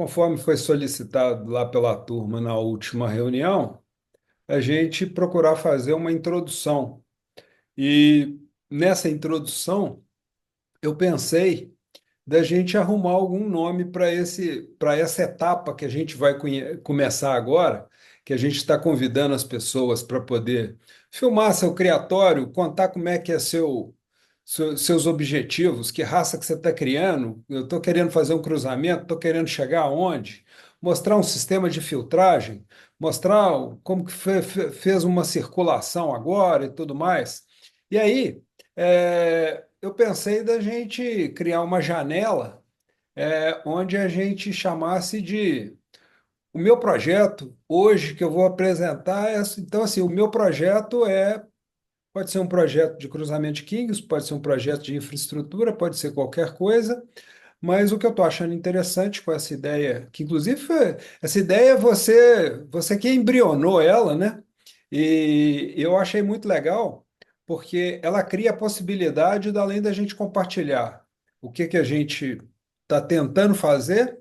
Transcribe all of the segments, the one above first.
conforme foi solicitado lá pela turma na última reunião, a gente procurar fazer uma introdução. E nessa introdução, eu pensei da gente arrumar algum nome para essa etapa que a gente vai começar agora, que a gente está convidando as pessoas para poder filmar seu criatório, contar como é que é seus objetivos, que raça que você está criando. Eu estou querendo fazer um cruzamento, estou querendo chegar aonde, mostrar um sistema de filtragem, mostrar como que fez uma circulação agora e tudo mais. E aí, eu pensei da gente criar uma janela onde a gente chamasse de o meu projeto hoje que eu vou apresentar. Então, assim, o meu projeto pode ser um projeto de cruzamento de Kings, pode ser um projeto de infraestrutura, pode ser qualquer coisa, mas o que eu estou achando interessante com essa ideia, que inclusive essa ideia você que embrionou ela, né? E eu achei muito legal, porque ela cria a possibilidade de, além da gente compartilhar o que a gente está tentando fazer,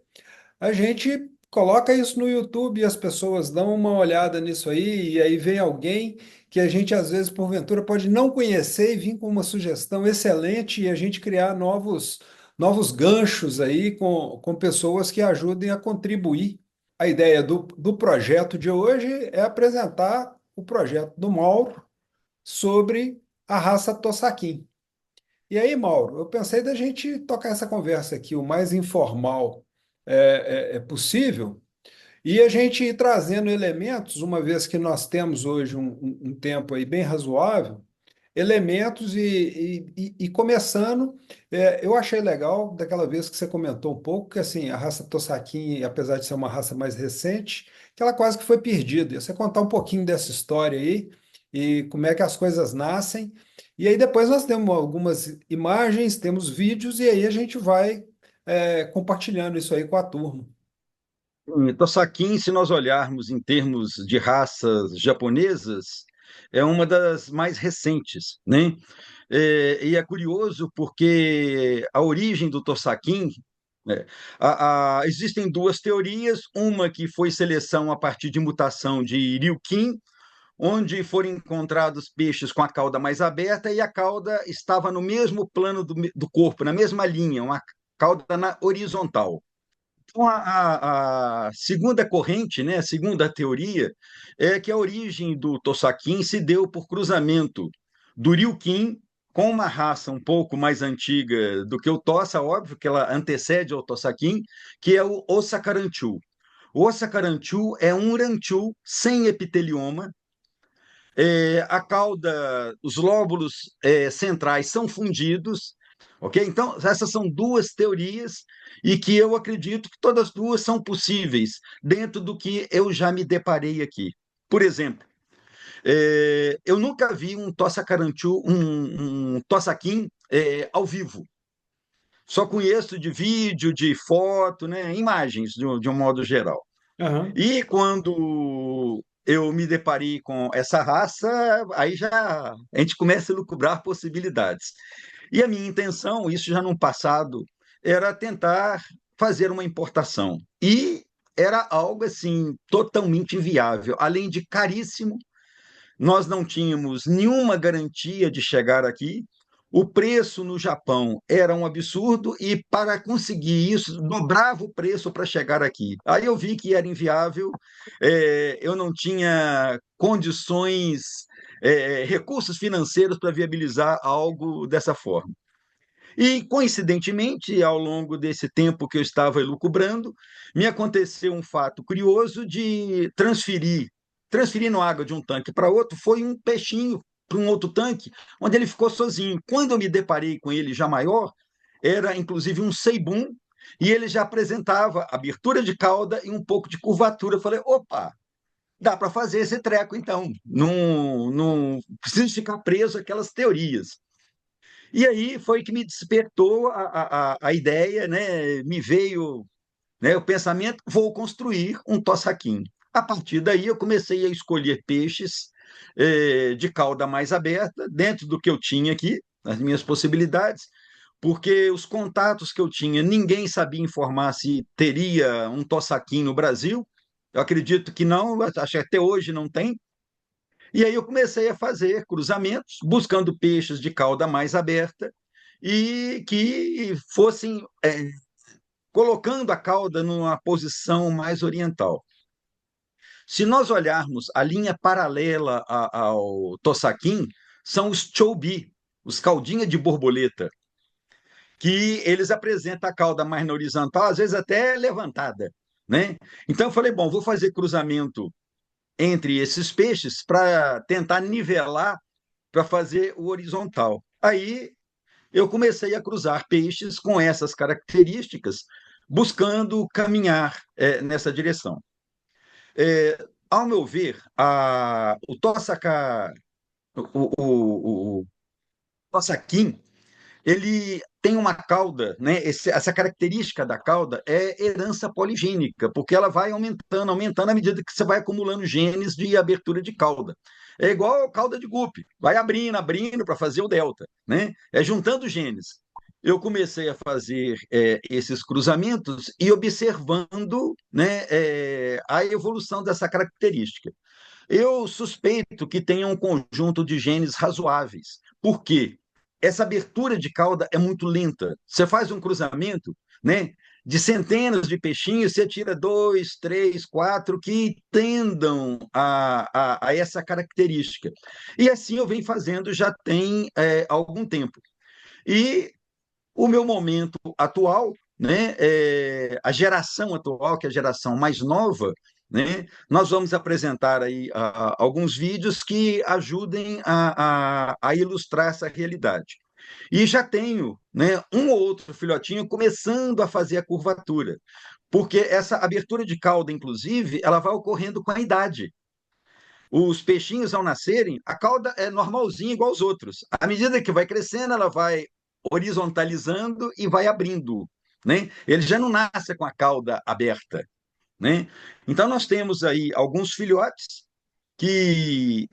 a gente coloca isso no YouTube e as pessoas dão uma olhada nisso aí, e aí vem alguém que a gente, às vezes, porventura, pode não conhecer e vir com uma sugestão excelente e a gente criar novos ganchos aí com pessoas que ajudem a contribuir. A ideia do projeto de hoje é apresentar o projeto do Mauro sobre a raça Tossaquim. E aí, Mauro, eu pensei da gente tocar essa conversa aqui o mais informal possível e a gente ir trazendo elementos, uma vez que nós temos hoje um tempo aí bem razoável, elementos e começando, eu achei legal daquela vez que você comentou um pouco que assim, a raça Tosaquim, apesar de ser uma raça mais recente, que ela quase que foi perdida. E você contar um pouquinho dessa história aí e como é que as coisas nascem. E aí depois nós temos algumas imagens, temos vídeos e aí a gente vai compartilhando isso aí com a turma. Então, Saquin, se nós olharmos em termos de raças japonesas, é uma das mais recentes, né? E é curioso porque a origem do Tossaquim, né, existem duas teorias, uma que foi seleção a partir de mutação de Ryukin, onde foram encontrados peixes com a cauda mais aberta e a cauda estava no mesmo plano do corpo, na mesma linha, uma cauda na horizontal. Então, a segunda corrente, né, a segunda teoria, é que a origem do Tossaquim se deu por cruzamento do Ryukin com uma raça um pouco mais antiga do que o Tossa, óbvio que ela antecede ao Tossaquim, que é o Osakaranchu. O Osakaranchu é um ranchu sem epitelioma, a cauda, os lóbulos centrais são fundidos, ok? Então, essas são duas teorias e que eu acredito que todas duas são possíveis dentro do que eu já me deparei aqui. Por exemplo, eu nunca vi um Tossa Caranchu, um Tossaquim ao vivo. Só conheço de vídeo, de foto, né, imagens, de um modo geral. Aham. E quando eu me deparei com essa raça, aí já a gente começa a lucubrar possibilidades. E a minha intenção, isso já no passado, era tentar fazer uma importação. E era algo assim totalmente inviável, além de caríssimo. Nós não tínhamos nenhuma garantia de chegar aqui. O preço no Japão era um absurdo e para conseguir isso, dobrava o preço para chegar aqui. Aí eu vi que era inviável, eu não tinha condições, recursos financeiros para viabilizar algo dessa forma. E, coincidentemente, ao longo desse tempo que eu estava elucubrando, me aconteceu um fato curioso de transferindo água de um tanque para outro, foi um peixinho para um outro tanque, onde ele ficou sozinho. Quando eu me deparei com ele já maior, era inclusive um seibum, e ele já apresentava abertura de cauda e um pouco de curvatura. Eu falei, opa, dá para fazer esse treco então, não preciso ficar preso àquelas teorias. E aí foi que me despertou a ideia, né? Me veio, né, o pensamento, vou construir um tossaquim. A partir daí eu comecei a escolher peixes de cauda mais aberta, dentro do que eu tinha aqui, as minhas possibilidades. porque os contatos que eu tinha, ninguém sabia informar se teria um Tossaquim no Brasil. Eu acredito que não, acho que até hoje não tem. E aí eu comecei a fazer cruzamentos, buscando peixes de cauda mais aberta e que fossem colocando a cauda numa posição mais oriental. Se nós olharmos a linha paralela ao Tossaquim, são os chobi, os caudinha de borboleta, que eles apresentam a cauda mais na horizontal, às vezes até levantada, né? Então eu falei, bom, vou fazer cruzamento entre esses peixes para tentar nivelar, para fazer o horizontal. Aí eu comecei a cruzar peixes com essas características, buscando caminhar nessa direção. Ao meu ver, o Tossaka, o Tossaquim, ele tem uma cauda, né? Essa característica da cauda é herança poligênica, porque ela vai aumentando, aumentando à medida que você vai acumulando genes de abertura de cauda. É igual a cauda de Guppy, vai abrindo, abrindo para fazer o delta, né? É juntando genes. Eu comecei a fazer esses cruzamentos e observando, né, a evolução dessa característica. Eu suspeito que tenha um conjunto de genes razoáveis. Por quê? Essa abertura de cauda é muito lenta. Você faz um cruzamento, né, de centenas de peixinhos, você tira dois, três, quatro que tendam a essa característica. E assim eu venho fazendo já tem algum tempo. E o meu momento atual, né, a geração atual, que é a geração mais nova, né, nós vamos apresentar aí alguns vídeos que ajudem a ilustrar essa realidade. E já tenho, né, um ou outro filhotinho começando a fazer a curvatura, porque essa abertura de cauda, inclusive, ela vai ocorrendo com a idade. Os peixinhos, ao nascerem, a cauda é normalzinha, igual aos outros. À medida que vai crescendo, ela vai horizontalizando e vai abrindo, né? Ele já não nasce com a cauda aberta, né? Então, nós temos aí alguns filhotes que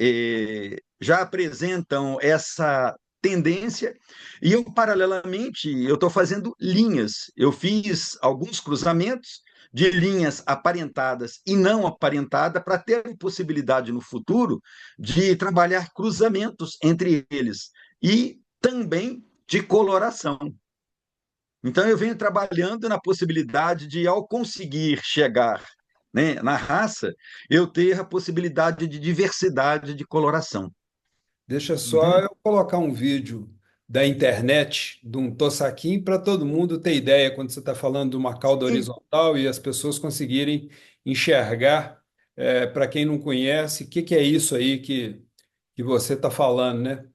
já apresentam essa tendência, e eu, paralelamente, eu estou fazendo linhas. Eu fiz alguns cruzamentos de linhas aparentadas e não aparentadas para ter possibilidade no futuro de trabalhar cruzamentos entre eles e também de coloração. Então, eu venho trabalhando na possibilidade de, ao conseguir chegar, né, na raça, eu ter a possibilidade de diversidade de coloração. Deixa só Uhum. eu colocar um vídeo da internet de um tossaquim para todo mundo ter ideia quando você está falando de uma cauda E, horizontal e as pessoas conseguirem enxergar, para quem não conhece, o que que é isso aí que você está falando, né?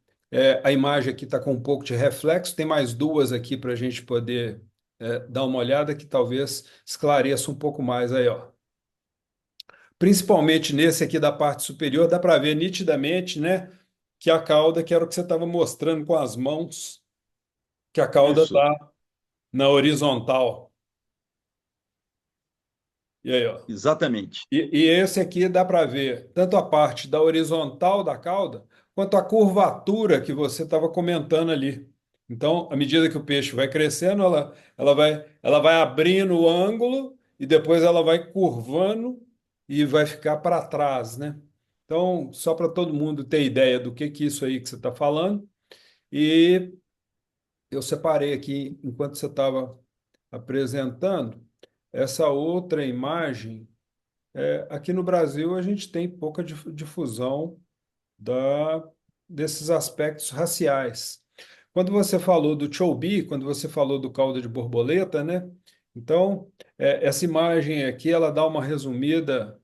A imagem aqui está com um pouco de reflexo, tem mais duas aqui para a gente poder dar uma olhada que talvez esclareça um pouco mais aí, ó. Principalmente nesse aqui da parte superior, dá para ver nitidamente, né, que a cauda, que era o que você estava mostrando com as mãos, que a cauda isso, está na horizontal. E aí, ó. exatamente. E esse aqui dá para ver tanto a parte da horizontal da cauda, quanto a curvatura que você estava comentando ali. Então, à medida que o peixe vai crescendo, ela vai abrindo o ângulo e depois ela vai curvando e vai ficar para trás, né? Então, só para todo mundo ter ideia do que isso aí que você está falando. E eu separei aqui, enquanto você estava apresentando, essa outra imagem. Aqui no Brasil, a gente tem pouca difusão da, desses aspectos raciais. Quando você falou do Chobe, quando você falou do caldo de borboleta, né? Então, essa imagem aqui, ela dá uma resumida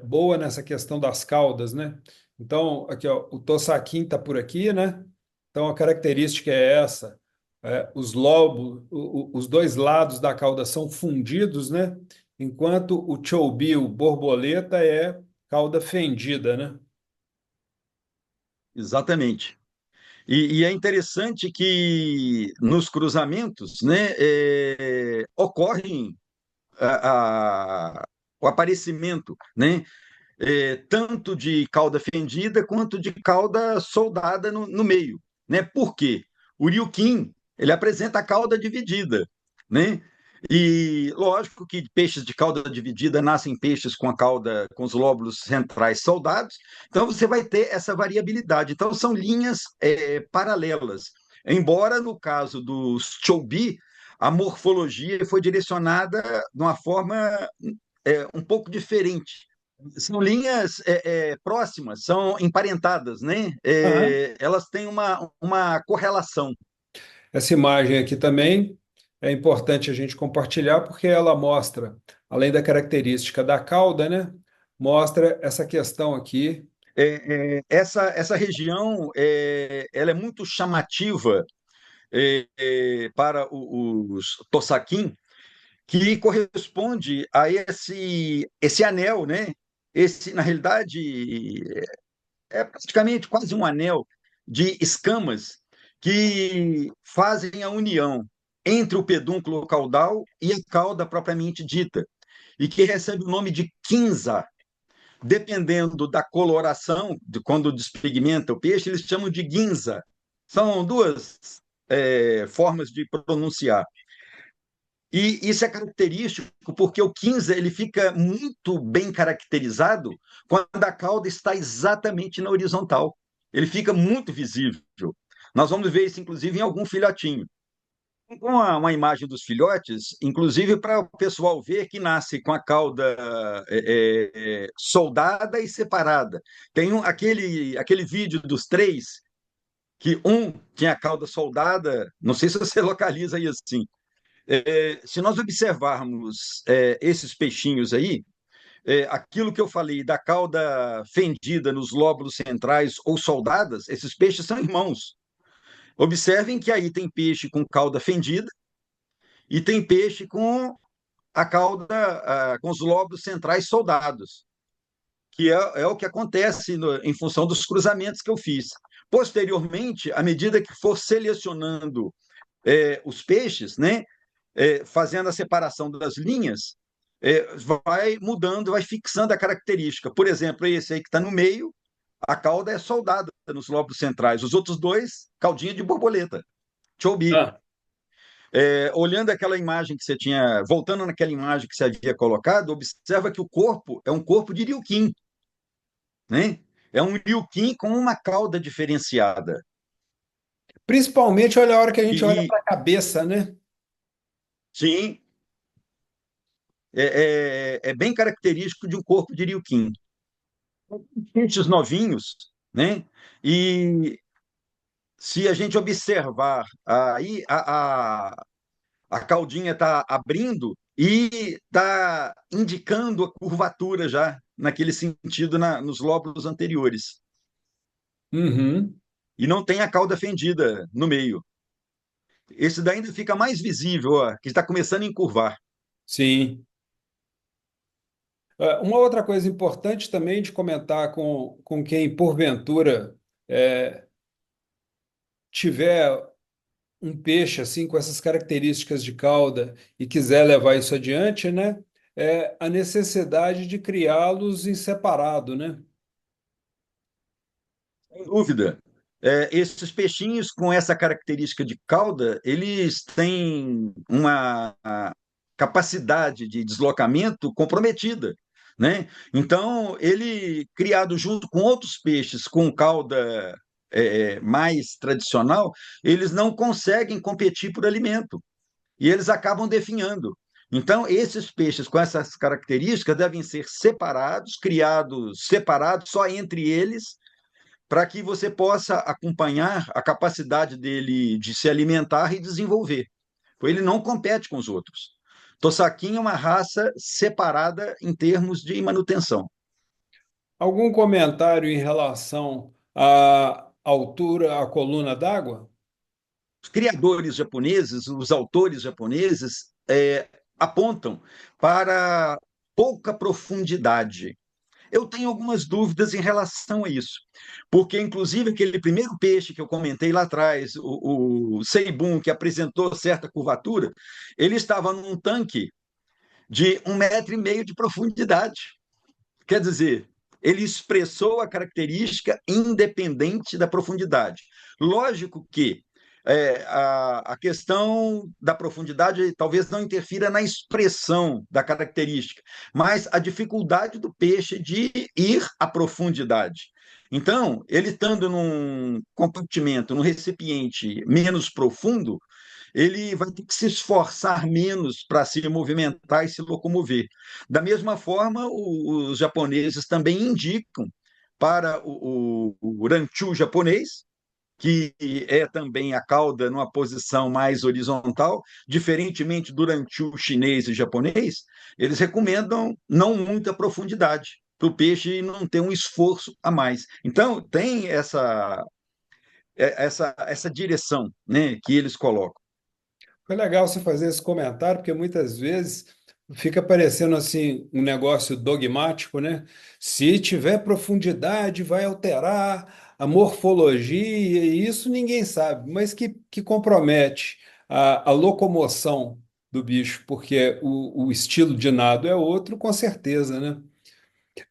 boa nessa questão das caudas, né? Então, aqui, ó, o Tossaquim está por aqui, né? Então, a característica é essa. Os lobos, os dois lados da cauda são fundidos, né? Enquanto o Chobe, o borboleta, é cauda fendida, né? Exatamente. E é interessante que nos cruzamentos, né, ocorrem o aparecimento, né, tanto de cauda fendida quanto de cauda soldada no meio. Né? Por quê? O Ryukin ele apresenta a cauda dividida, né? E lógico que peixes de cauda dividida nascem peixes com a cauda, com os lóbulos centrais soldados, então você vai ter essa variabilidade. Então são linhas paralelas. Embora no caso dos chobi, a morfologia foi direcionada de uma forma um pouco diferente. São linhas próximas, são emparentadas, né? Aham. Elas têm uma correlação. Essa imagem aqui também é importante a gente compartilhar porque ela mostra, além da característica da cauda, né? Mostra essa questão aqui. Essa região ela é muito chamativa para os Tosaquim, que corresponde a esse anel, né? Esse, na realidade, é praticamente quase um anel de escamas que fazem a união entre o pedúnculo caudal e a cauda propriamente dita, e que recebe o nome de quinza. Dependendo da coloração, de quando despigmenta o peixe, eles chamam de guinza. São duas formas de pronunciar. E isso é característico porque o 15 ele fica muito bem caracterizado quando a cauda está exatamente na horizontal. Ele fica muito visível. Nós vamos ver isso, inclusive, em algum filhotinho. Com uma imagem dos filhotes, inclusive para o pessoal ver que nasce com a cauda soldada e separada. Tem aquele vídeo dos três, que um tinha a cauda soldada, não sei se você localiza aí assim, se nós observarmos esses peixinhos aí, aquilo que eu falei da cauda fendida nos lóbulos centrais ou soldadas, esses peixes são irmãos. Observem que aí tem peixe com cauda fendida e tem peixe com a cauda, com os lóbulos centrais soldados, que é o que acontece em função dos cruzamentos que eu fiz. Posteriormente, à medida que for selecionando os peixes, né, fazendo a separação das linhas, vai mudando, vai fixando a característica. Por exemplo, esse aí que está no meio, a cauda é soldada nos lóbulos centrais. Os outros dois, caudinha de borboleta, chobi. Ah, Olhando aquela imagem que você tinha, voltando naquela imagem que você havia colocado, observa que o corpo é um corpo de Ryukin, né? É um Ryukin com uma cauda diferenciada. principalmente olha a hora que a gente olha E, para a cabeça, né? sim, é bem característico de um corpo de Ryukin. Peixes novinhos, né? E se a gente observar, aí a caudinha está abrindo e está indicando a curvatura já, naquele sentido, nos lóbulos anteriores. Uhum, E não tem a cauda fendida no meio. Esse daí ainda fica mais visível, ó, que está começando a encurvar. sim. Uma outra coisa importante também de comentar com quem, porventura, é, tiver um peixe assim com essas características de cauda e quiser levar isso adiante, né? É a necessidade de criá-los em separado, né? Sem dúvida. Esses peixinhos com essa característica de cauda, eles têm uma capacidade de deslocamento comprometida, né? Então, ele criado junto com outros peixes com cauda mais tradicional, eles não conseguem competir por alimento e eles acabam definhando. Então, esses peixes com essas características devem ser separados, criados separados só entre eles, para que você possa acompanhar a capacidade dele de se alimentar e desenvolver. Ele não compete com os outros. Tossaquim é uma raça separada em termos de manutenção. Algum comentário em relação à altura, à coluna d'água? Os criadores japoneses, os autores japoneses, apontam para pouca profundidade. Eu tenho algumas dúvidas em relação a isso, porque, inclusive, aquele primeiro peixe que eu comentei lá atrás, o Seibum, que apresentou certa curvatura, ele estava num tanque de 1,5 metro de profundidade. Quer dizer, ele expressou a característica independente da profundidade. Lógico que a questão da profundidade talvez não interfira na expressão da característica, mas a dificuldade do peixe de ir à profundidade. Então, ele estando num compartimento, num recipiente menos profundo, ele vai ter que se esforçar menos para se movimentar e se locomover. Da mesma forma, os japoneses também indicam para o ranchu japonês, que é também a cauda numa posição mais horizontal, diferentemente do ranchu chinês e japonês, eles recomendam não muita profundidade, para o peixe não ter um esforço a mais. Então, tem essa direção, né, que eles colocam. Foi legal você fazer esse comentário, porque muitas vezes fica parecendo assim um negócio dogmático, né? Se tiver profundidade, vai alterar a morfologia, e isso ninguém sabe, mas que compromete a locomoção do bicho, porque o estilo de nado é outro, com certeza, né?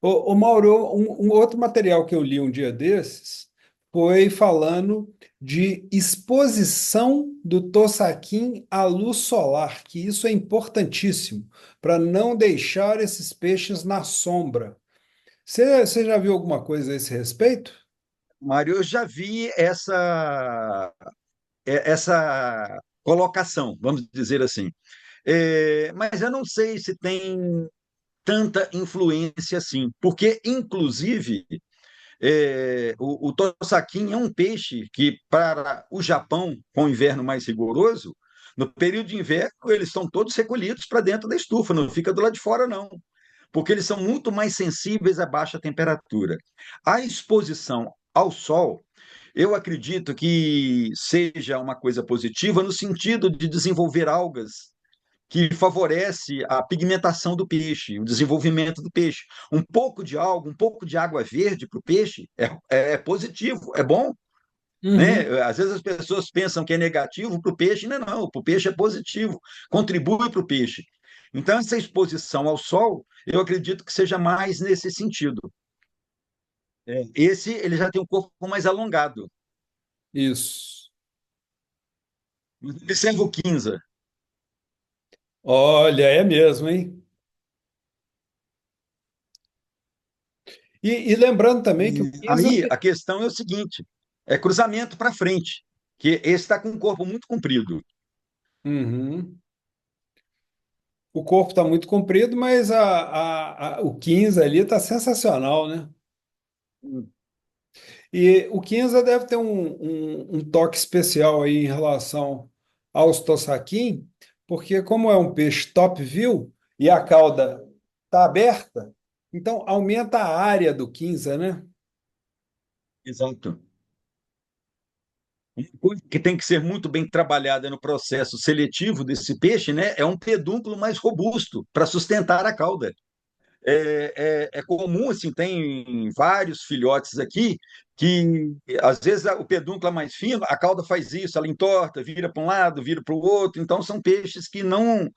Ô, Mauro, um outro material que eu li um dia desses foi falando de exposição do tossaquim à luz solar, que isso é importantíssimo para não deixar esses peixes na sombra. Você já viu alguma coisa a esse respeito? Mário, eu já vi essa colocação, vamos dizer assim. Mas eu não sei se tem tanta influência assim, porque, inclusive, o tossaquim é um peixe que, para o Japão, com o inverno mais rigoroso, no período de inverno, eles são todos recolhidos para dentro da estufa, não fica do lado de fora, não, porque eles são muito mais sensíveis a baixa temperatura. A exposição ao sol, eu acredito que seja uma coisa positiva no sentido de desenvolver algas que favorece a pigmentação do peixe, o desenvolvimento do peixe. Um pouco de algo, um pouco de água verde para o peixe é positivo, é bom, Uhum. né? Às vezes as pessoas pensam que é negativo para o peixe, não, para o peixe é positivo, contribui para o peixe. Então, essa exposição ao sol, eu acredito que seja mais nesse sentido. Esse, ele já tem um corpo mais alongado. Isso. Observa o quinza. Olha, é mesmo, hein? E lembrando também que o E Pisa. aí, a questão é o seguinte, é cruzamento para frente, que esse está com um corpo muito comprido. Uhum. O corpo está muito comprido, mas o 15 ali está sensacional, né? E o Quinza deve ter um toque especial aí em relação aos Tossaquim, porque como é um peixe top view e a cauda está aberta, então aumenta a área do Quinza, né? Exato. Uma coisa que tem que ser muito bem trabalhada no processo seletivo desse peixe, né, é um pedúnculo mais robusto para sustentar a cauda. É comum, assim, tem vários filhotes aqui que, às vezes, o pedúnculo é mais fino, a cauda faz isso, ela entorta, vira para um lado, vira para o outro. Então, são peixes que não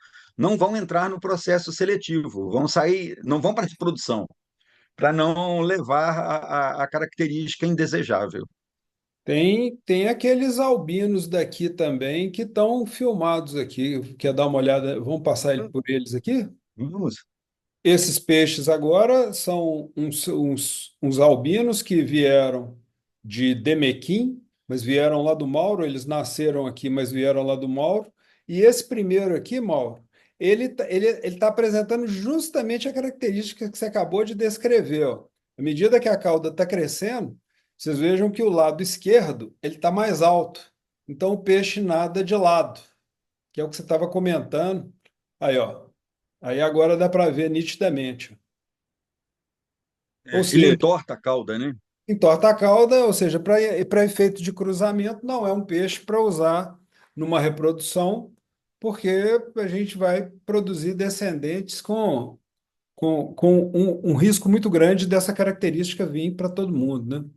vão entrar no processo seletivo, vão sair, não vão para a reprodução, para não levar a característica indesejável. Tem aqueles albinos daqui também que estão filmados aqui. Quer dar uma olhada? Vamos passar por eles aqui? Vamos. Esses peixes agora são uns albinos que vieram de Demequim, mas vieram lá do Mauro, eles nasceram aqui, mas vieram lá do Mauro. E esse primeiro aqui, Mauro, ele tá apresentando justamente a característica que você acabou de descrever, ó. À medida que a cauda está crescendo, vocês vejam que o lado esquerdo ele está mais alto. Então o peixe nada de lado, que é o que você estava comentando. Aí, ó. Aí agora dá para ver nitidamente. Ou Ele seja, entorta a cauda, né? entorta a cauda, ou seja, para efeito de cruzamento, não é um peixe para usar numa reprodução, porque a gente vai produzir descendentes com um risco muito grande dessa característica vir para todo mundo, né?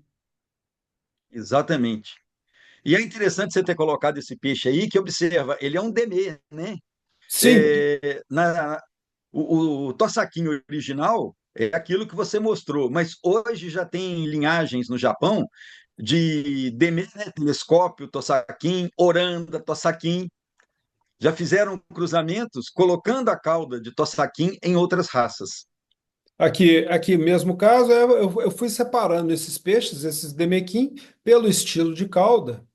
Exatamente. E é interessante você ter colocado esse peixe aí, que observa, ele é um demê, né? Sim, É, na, o tossaquinho original é aquilo que você mostrou, mas hoje já tem linhagens no Japão de Demê, né, Telescópio, Tossaquim, Oranda, Tossaquim, já fizeram cruzamentos colocando a cauda de Tossaquim em outras raças. Aqui mesmo caso, eu fui separando esses peixes, esses demequim, pelo estilo de cauda,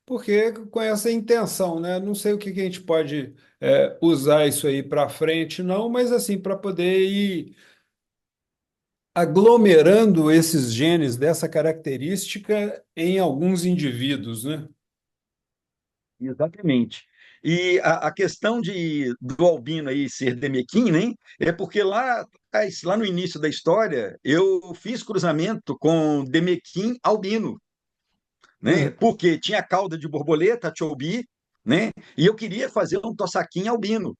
porque com essa intenção, né? Não sei o que que a gente pode usar isso aí para frente, não, mas assim, para poder ir aglomerando esses genes dessa característica em alguns indivíduos, né? Exatamente. E a questão do albino aí ser Demequim, né? É porque lá no início da história eu fiz cruzamento com Demequim albino, né? Uhum. Porque tinha cauda de borboleta, chobi, né? E eu queria fazer um tossaquim albino.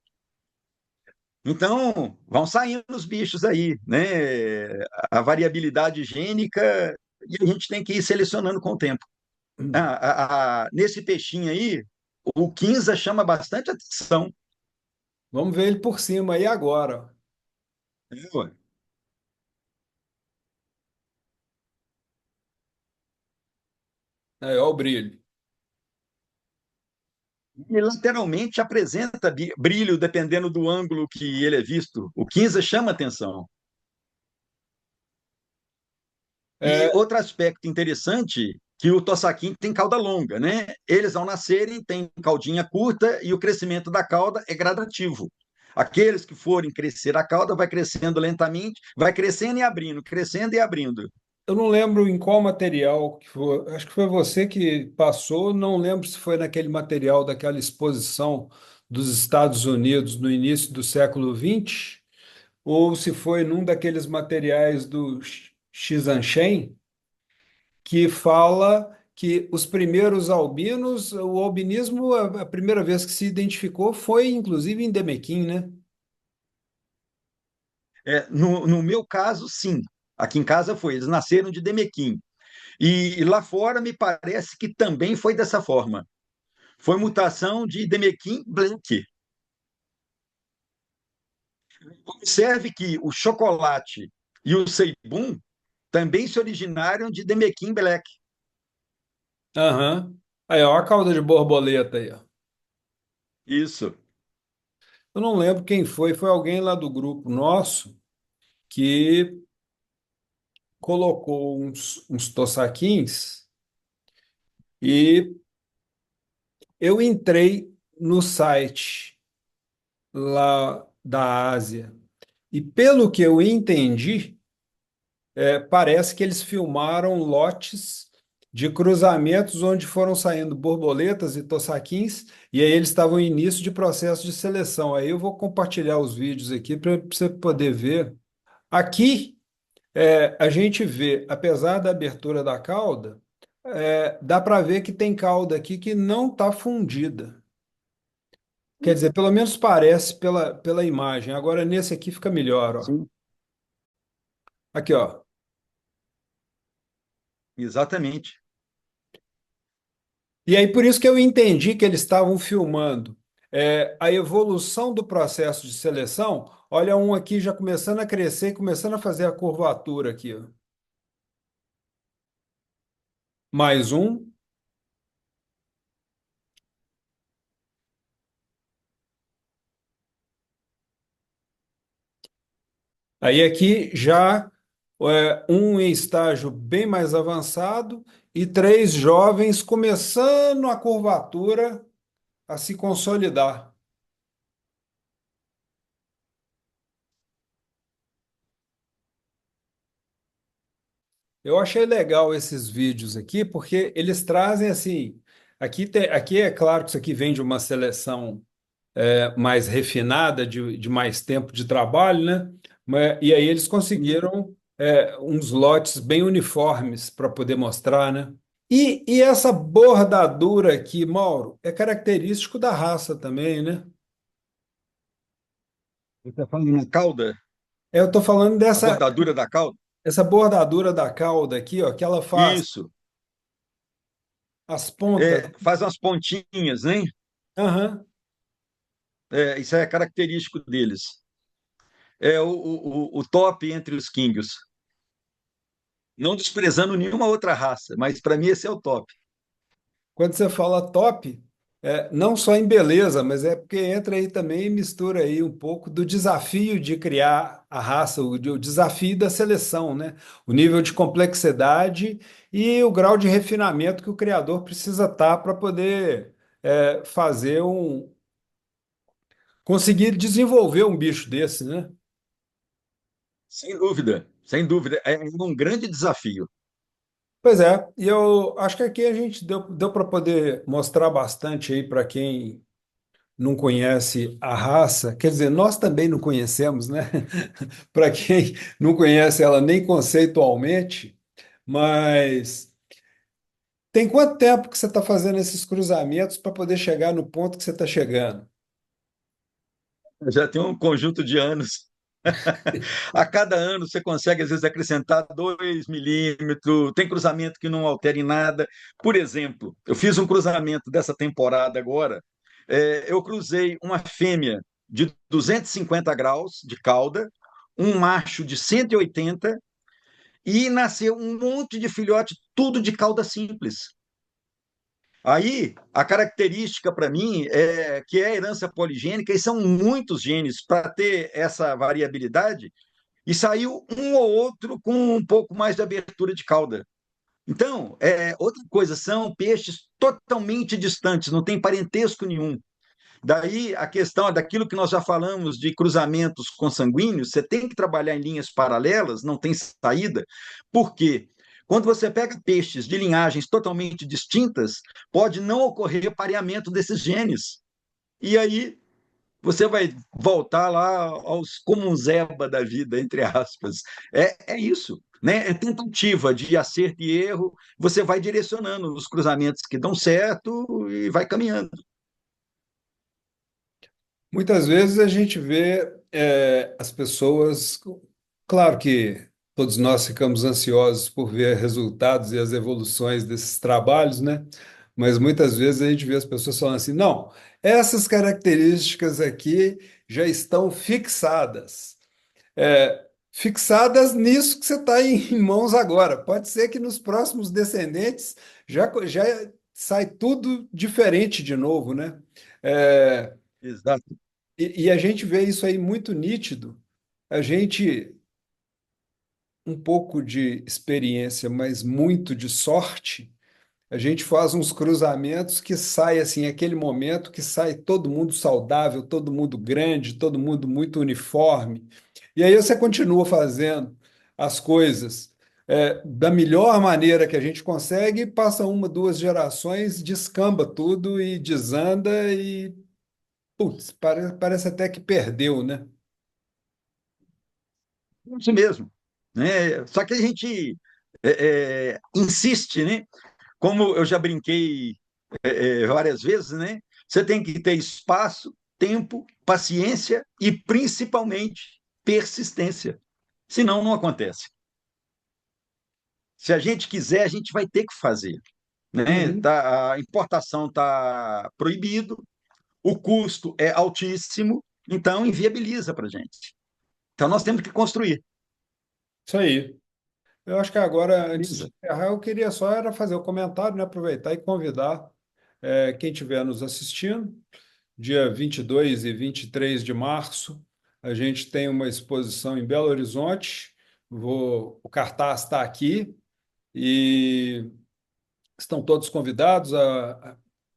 Então, vão saindo os bichos aí, né? A variabilidade gênica e a gente tem que ir selecionando com o tempo. Nesse peixinho aí, o Quinza chama bastante atenção. Vamos ver ele por cima aí agora. Né, ué? Aí, ó o brilho. E lateralmente apresenta brilho dependendo do ângulo que ele é visto. O Quinza chama atenção. E É, outro aspecto interessante, que o tossaquim tem cauda longa, né? Eles, ao nascerem, têm caudinha curta e o crescimento da cauda é gradativo. Aqueles que forem crescer a cauda vai crescendo lentamente, vai crescendo e abrindo. eu não lembro em qual material que foi, acho que foi você que passou, não lembro se foi naquele material daquela exposição dos Estados Unidos no início do século XX, ou se foi num daqueles materiais do Xanchen, que fala que os primeiros albinos, o albinismo, a primeira vez que se identificou foi inclusive em Demequim, né? No meu caso, sim. Aqui em casa foi, eles nasceram de Demequim. E lá fora me parece que também foi dessa forma. Foi mutação de Demequim Black. Observe que o chocolate e o Seibum também se originaram de Demequim Black. Aham. Aí, ó, a cauda de borboleta aí, ó. Isso. Eu não lembro quem foi, foi alguém lá do grupo nosso que colocou uns tossaquins e eu entrei no site lá da Ásia. E pelo que eu entendi, parece que eles filmaram lotes de cruzamentos onde foram saindo borboletas e tossaquins, e aí eles estavam em início de processo de seleção. Aí eu vou compartilhar os vídeos aqui para você poder ver. Aqui a gente vê, apesar da abertura da cauda, dá para ver que tem cauda aqui que não está fundida. Quer dizer, pelo menos parece pela imagem. Agora nesse aqui fica melhor, ó. Sim, Aqui, ó. exatamente. E aí, por isso que eu entendi que eles estavam filmando a evolução do processo de seleção. Olha um aqui já começando a crescer e começando a fazer a curvatura aqui, ó. Mais um. Aí aqui já um em estágio bem mais avançado e três jovens começando a curvatura a se consolidar. Eu achei legal esses vídeos aqui, porque eles trazem assim. Aqui é claro que isso aqui vem de uma seleção mais refinada, de mais tempo de trabalho, né? E aí eles conseguiram uns lotes bem uniformes para poder mostrar, né? E essa bordadura aqui, Mauro, é característico da raça também, né? Você está falando na cauda, Eu estou falando a bordadura da cauda? essa bordadura da cauda aqui, ó, que ela faz Isso. as pontas. Faz umas pontinhas, né? Aham. Isso é característico deles. É o top entre os quingues. Não desprezando nenhuma outra raça, mas para mim esse é o top. Quando você fala top, não só em beleza, mas é porque entra aí também e mistura aí um pouco do desafio de criar a raça, o desafio da seleção, né? O nível de complexidade e o grau de refinamento que o criador precisa estar para poder fazer conseguir desenvolver um bicho desse, né? Sem dúvida, sem dúvida. É um grande desafio. Pois é, e eu acho que aqui a gente deu para poder mostrar bastante aí para quem não conhece a raça, quer dizer, nós também não conhecemos, né? Para quem não conhece ela nem conceitualmente, mas tem quanto tempo que você está fazendo esses cruzamentos para poder chegar no ponto que você está chegando? Já tem um conjunto de anos. A cada ano você consegue, às vezes, acrescentar 2 milímetros, tem cruzamento que não altera em nada. Por exemplo, eu fiz um cruzamento dessa temporada agora, eu cruzei uma fêmea de 250 graus de cauda, um macho de 180, e nasceu um monte de filhote, tudo de cauda simples. Aí, a característica para mim é que é a herança poligênica, e são muitos genes para ter essa variabilidade, e saiu um ou outro com um pouco mais de abertura de cauda. Então, outra coisa, são peixes totalmente distantes, não tem parentesco nenhum. Daí a questão é daquilo que nós já falamos de cruzamentos consanguíneos, você tem que trabalhar em linhas paralelas, não tem saída, porque quando você pega peixes de linhagens totalmente distintas, pode não ocorrer pareamento desses genes. E aí você vai voltar lá aos como um zeba da vida, entre aspas. É isso. Né? É tentativa de acerto e erro, você vai direcionando os cruzamentos que dão certo e vai caminhando. Muitas vezes a gente vê as pessoas, claro que todos nós ficamos ansiosos por ver resultados e as evoluções desses trabalhos, né? Mas muitas vezes a gente vê as pessoas falando assim, não, essas características aqui já estão fixadas. Fixadas nisso que você está em mãos agora. Pode ser que nos próximos descendentes já sai tudo diferente de novo, né? É, Exato. e a gente vê isso aí muito nítido. A gente, um pouco de experiência, mas muito de sorte, a gente faz uns cruzamentos que sai assim, aquele momento que sai todo mundo saudável, todo mundo grande, todo mundo muito uniforme. E aí você continua fazendo as coisas da melhor maneira que a gente consegue, passa uma, duas gerações, descamba tudo e desanda e, putz, parece até que perdeu, né? Isso mesmo. Né? Só que a gente insiste, né? Como eu já brinquei várias vezes, né? Você tem que ter espaço, tempo, paciência e principalmente persistência. Senão não acontece. Se a gente quiser, a gente vai ter que fazer. Né? Uhum. A importação está proibido, o custo é altíssimo, então inviabiliza para a gente. Então nós temos que construir. Isso aí. Eu acho que agora, antes de Beleza? encerrar, eu queria só era fazer o comentário, né? Aproveitar e convidar quem estiver nos assistindo. Dia 22 e 23 de março, a gente tem uma exposição em Belo Horizonte. O cartaz está aqui e estão todos convidados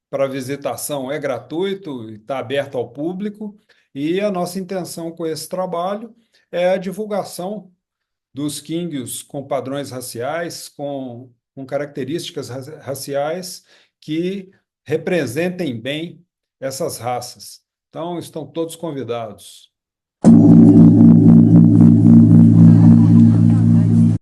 para a visitação. É gratuito e está aberto ao público. E a nossa intenção com esse trabalho é a divulgação dos quinguios com padrões raciais, com características raciais que representem bem essas raças. Então, estão todos convidados.